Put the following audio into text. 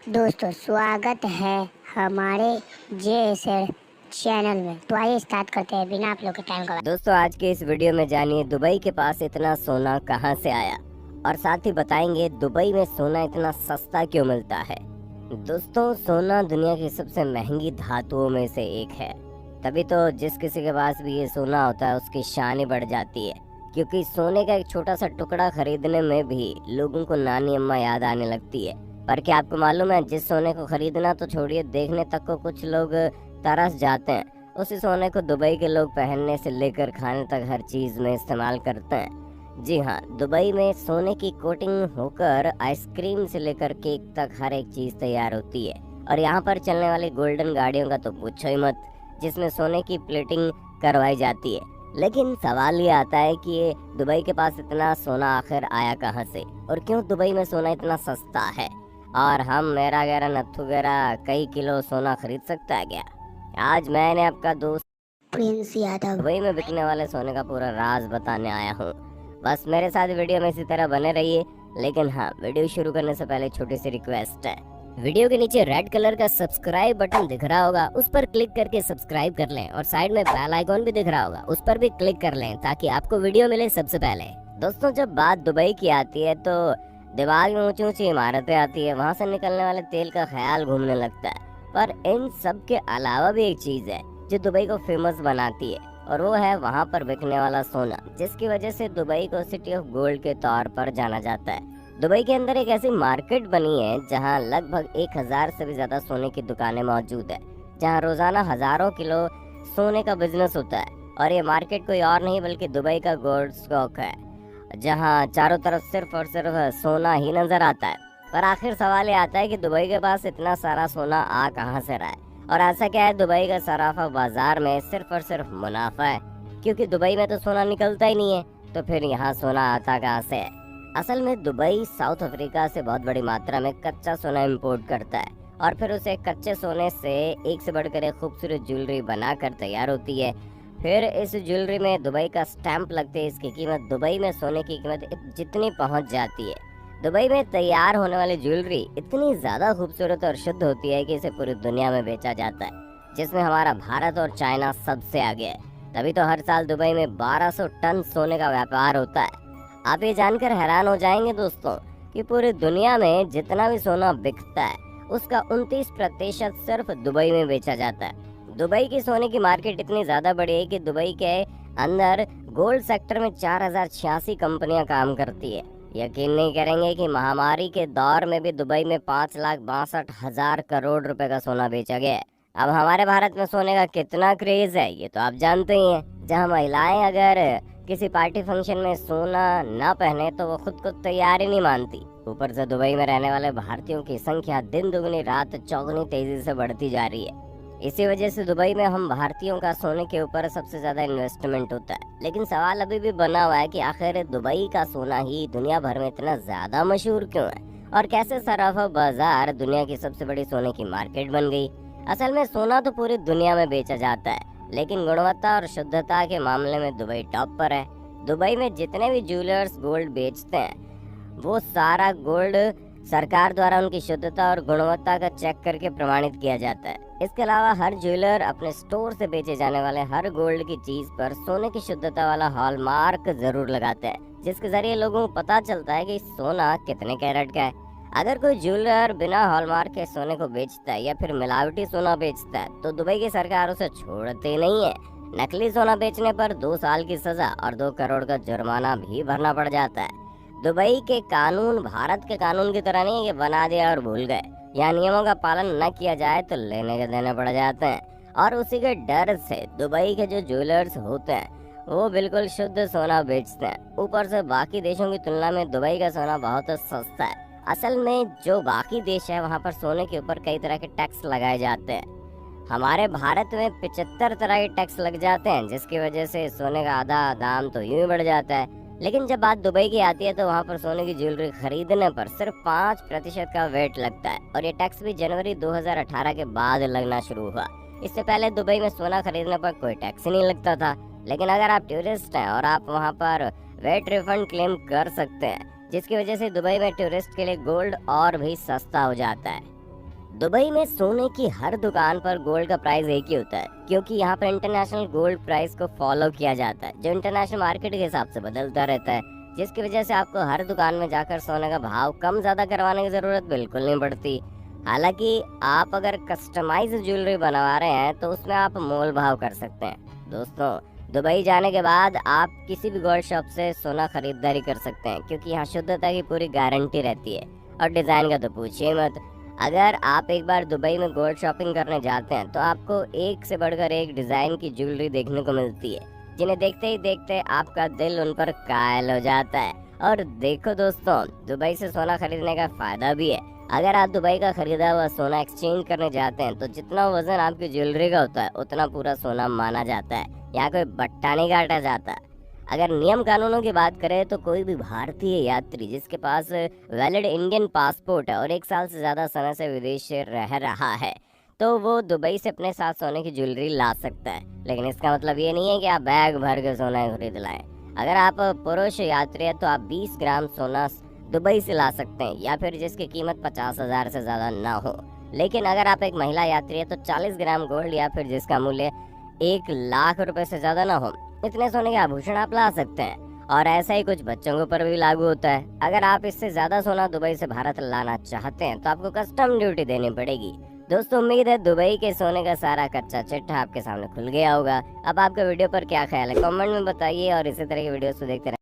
दोस्तों स्वागत है हमारे जेएसएल चैनल में। तो आइए स्टार्ट करते हैं बिना आप लोग के टाइम का। दोस्तों आज के इस वीडियो में जानिए दुबई के पास इतना सोना कहां से आया और साथ ही बताएंगे दुबई में सोना इतना सस्ता क्यों मिलता है। दोस्तों सोना दुनिया की सबसे महंगी धातुओं में से एक है, तभी तो जिस किसी के पास भी ये सोना होता है उसकी शान ही बढ़ जाती है, क्योंकि सोने का एक छोटा सा टुकड़ा खरीदने में भी लोगों को नानी अम्मा याद आने लगती है। पर क्या आपको मालूम है, जिस सोने को खरीदना तो छोड़िए, देखने तक को कुछ लोग तरस जाते हैं, उसी सोने को दुबई के लोग पहनने से लेकर खाने तक हर चीज में इस्तेमाल करते हैं। जी हाँ, दुबई में सोने की कोटिंग होकर आइसक्रीम से लेकर केक तक हर एक चीज तैयार होती है। और यहाँ पर चलने वाली गोल्डन गाड़ियों का तो पूछो ही मत, जिसमें सोने की प्लेटिंग करवाई जाती है। लेकिन सवाल ये आता है कि ये दुबई के पास इतना सोना आखिर आया कहाँ से, और क्यों दुबई में सोना इतना सस्ता है, और हम मेरा गैरा नत्थू गैरा कई किलो सोना खरीद सकता है क्या? आज मैंने आपका दोस्त प्रिंस यादव दुबई में बिकने वाले सोने का पूरा राज बताने आया हूँ। बस मेरे साथ वीडियो में इसी तरह बने रहिए। लेकिन हाँ, वीडियो शुरू करने से पहले छोटी सी रिक्वेस्ट है, वीडियो के नीचे रेड कलर का सब्सक्राइब बटन दिख रहा होगा, उस पर क्लिक करके सब्सक्राइब कर लें, और साइड में बेल आइकॉन भी दिख रहा होगा, उस पर भी क्लिक कर लें ताकि आपको वीडियो मिले सबसे पहले। दोस्तों जब बात दुबई की आती है तो दिमाग में ऊंची ऊंची इमारतें आती है, वहाँ से निकलने वाले तेल का ख्याल घूमने लगता है। पर इन सब के अलावा भी एक चीज है जो दुबई को फेमस बनाती है, और वो है वहाँ पर बिकने वाला सोना, जिसकी वजह से दुबई को सिटी ऑफ गोल्ड के तौर पर जाना जाता है। दुबई के अंदर एक ऐसी मार्केट बनी है जहाँ लगभग 1000 से भी ज्यादा सोने की दुकानें मौजूद है, जहाँ रोजाना हजारों किलो सोने का बिजनेस होता है। और ये मार्केट कोई और नहीं बल्कि दुबई का गोल्ड स्टॉक है, जहाँ चारों तरफ सिर्फ और सिर्फ सोना ही नजर आता है। पर आखिर सवाल ये आता है कि दुबई के पास इतना सारा सोना आ कहाँ से रहा है, और ऐसा क्या है दुबई का सराफा बाजार में सिर्फ और सिर्फ मुनाफा है, क्योंकि दुबई में तो सोना निकलता ही नहीं है, तो फिर यहाँ सोना आता कहाँ से है? असल में दुबई साउथ अफ्रीका से बहुत बड़ी मात्रा में कच्चा सोना इंपोर्ट करता है, और फिर उसे कच्चे सोने से एक से बढ़कर एक खूबसूरत ज्वेलरी बनाकर तैयार होती है। फिर इस ज्वेलरी में दुबई का स्टैंप लगते है, इसकी कीमत दुबई में सोने की कीमत जितनी पहुंच जाती है। दुबई में तैयार होने वाली ज्वेलरी इतनी ज्यादा खूबसूरत और शुद्ध होती है कि इसे पूरी दुनिया में बेचा जाता है, जिसमें हमारा भारत और चाइना सबसे आगे है। तभी तो हर साल दुबई में 1200 टन सोने का व्यापार होता है। आप ये जानकर हैरान हो जाएंगे दोस्तों कि पूरी दुनिया में जितना भी सोना बिकता है उसका 29% सिर्फ दुबई में बेचा जाता है। दुबई की सोने की मार्केट इतनी ज्यादा बड़ी है कि दुबई के अंदर गोल्ड सेक्टर में 4086 कंपनियां काम करती है। यकीन नहीं करेंगे कि महामारी के दौर में भी दुबई में 5,62,000 करोड़ रुपए का सोना बेचा गया है। अब हमारे भारत में सोने का कितना क्रेज है ये तो आप जानते ही हैं, जहां महिलाएं अगर किसी पार्टी फंक्शन में सोना न पहने तो वो खुद को तैयार ही नहीं मानती। ऊपर से दुबई में रहने वाले भारतीयों की संख्या दिन दुगनी रात चौगुनी तेजी से बढ़ती जा रही है। इसी वजह से दुबई में हम भारतीयों का सोने के ऊपर सबसे ज्यादा इन्वेस्टमेंट होता है। लेकिन सवाल अभी भी बना हुआ है कि आखिर दुबई का सोना ही दुनिया भर में इतना ज्यादा मशहूर क्यों है, और कैसे सराफा बाजार दुनिया की सबसे बड़ी सोने की मार्केट बन गई। असल में सोना तो पूरी दुनिया में बेचा जाता है, लेकिन गुणवत्ता और शुद्धता के मामले में दुबई टॉप पर है। दुबई में जितने भी ज्वेलर्स गोल्ड बेचते हैं वो सारा गोल्ड सरकार द्वारा उनकी शुद्धता और गुणवत्ता का चेक करके प्रमाणित किया जाता है। इसके अलावा हर ज्वेलर अपने स्टोर से बेचे जाने वाले हर गोल्ड की चीज पर सोने की शुद्धता वाला हॉलमार्क जरूर लगाते हैं, जिसके जरिए लोगों को पता चलता है कि सोना कितने कैरेट का है। अगर कोई ज्वेलर बिना हॉलमार्क के सोने को बेचता है या फिर मिलावटी सोना बेचता है तो दुबई की सरकार उसे छोड़ती नहीं है। नकली सोना बेचने पर 2 साल की सजा और 2 करोड़ का जुर्माना भी भरना पड़ जाता है। दुबई के कानून भारत के कानून की तरह नहीं कि बना दिया और भूल गए, यहाँ नियमों का पालन न किया जाए तो लेने के देने पड़ जाते हैं। और उसी के डर से दुबई के जो ज्वेलर्स होते हैं वो बिल्कुल शुद्ध सोना बेचते हैं। ऊपर से बाकी देशों की तुलना में दुबई का सोना बहुत सस्ता है। असल में जो बाकी देश है वहाँ पर सोने के ऊपर कई तरह के टैक्स लगाए जाते हैं। हमारे भारत में 75 तरह के टैक्स लग जाते हैं, जिसकी वजह से सोने का आधा दाम तो यूं ही बढ़ जाता है। लेकिन जब बात दुबई की आती है तो वहाँ पर सोने की ज्वेलरी खरीदने पर सिर्फ 5% का वेट लगता है, और ये टैक्स भी जनवरी 2018 के बाद लगना शुरू हुआ। इससे पहले दुबई में सोना खरीदने पर कोई टैक्स नहीं लगता था। लेकिन अगर आप टूरिस्ट हैं और आप वहाँ पर वेट रिफंड क्लेम कर सकते हैं, जिसकी वजह से दुबई में टूरिस्ट के लिए गोल्ड और भी सस्ता हो जाता है। दुबई में सोने की हर दुकान पर गोल्ड का प्राइस एक ही होता है, क्योंकि यहाँ पर इंटरनेशनल गोल्ड प्राइस को फॉलो किया जाता है, जो इंटरनेशनल मार्केट के हिसाब से बदलता रहता है, जिसकी वजह से आपको हर दुकान में जाकर सोने का भाव कम ज्यादा करवाने की जरूरत बिल्कुल नहीं पड़ती। हालांकि आप अगर कस्टमाइज ज्वेलरी बनवा रहे हैं तो उसमें आप मोल भाव कर सकते हैं। दोस्तों, दुबई जाने के बाद आप किसी भी गोल्ड शॉप से सोना खरीदारी कर सकते हैं, क्योंकि यहाँ शुद्धता की पूरी गारंटी रहती है और डिजाइन का तो पूछिए मत। अगर आप एक बार दुबई में गोल्ड शॉपिंग करने जाते हैं तो आपको एक से बढ़कर एक डिजाइन की ज्वेलरी देखने को मिलती है, जिन्हें देखते ही देखते आपका दिल उन पर कायल हो जाता है। और देखो दोस्तों, दुबई से सोना खरीदने का फायदा भी है। अगर आप दुबई का खरीदा हुआ सोना एक्सचेंज करने जाते हैं तो जितना वजन आपकी ज्वेलरी का होता है उतना पूरा सोना माना जाता है, यहाँ कोई बट्टा नहीं काटा जाता। अगर नियम कानूनों की बात करें तो कोई भी भारतीय यात्री जिसके पास वैलिड इंडियन पासपोर्ट है और 1 साल से ज्यादा समय से विदेश से रह रहा है तो वो दुबई से अपने साथ सोने की ज्वेलरी ला सकता है। लेकिन इसका मतलब ये नहीं है कि आप बैग भर के सोना खरीद लाएं। अगर आप पुरुष यात्री है तो आप 20 ग्राम सोना दुबई से ला सकते हैं, या फिर जिसकी कीमत 50,000 से ज्यादा ना हो। लेकिन अगर आप एक महिला यात्री है तो 40 ग्राम गोल्ड या फिर जिसका मूल्य 1 लाख रुपए से ज्यादा ना हो, इतने सोने के आभूषण आप ला सकते हैं। और ऐसा ही कुछ बच्चों के ऊपर भी लागू होता है। अगर आप इससे ज्यादा सोना दुबई से भारत लाना चाहते हैं तो आपको कस्टम ड्यूटी देनी पड़ेगी। दोस्तों, उम्मीद है दुबई के सोने का सारा कच्चा चिट्ठा आपके सामने खुल गया होगा। अब आपका वीडियो पर क्या ख्याल है, कमेंट में बताइए और इसी तरह की वीडियोस को देखते रहें।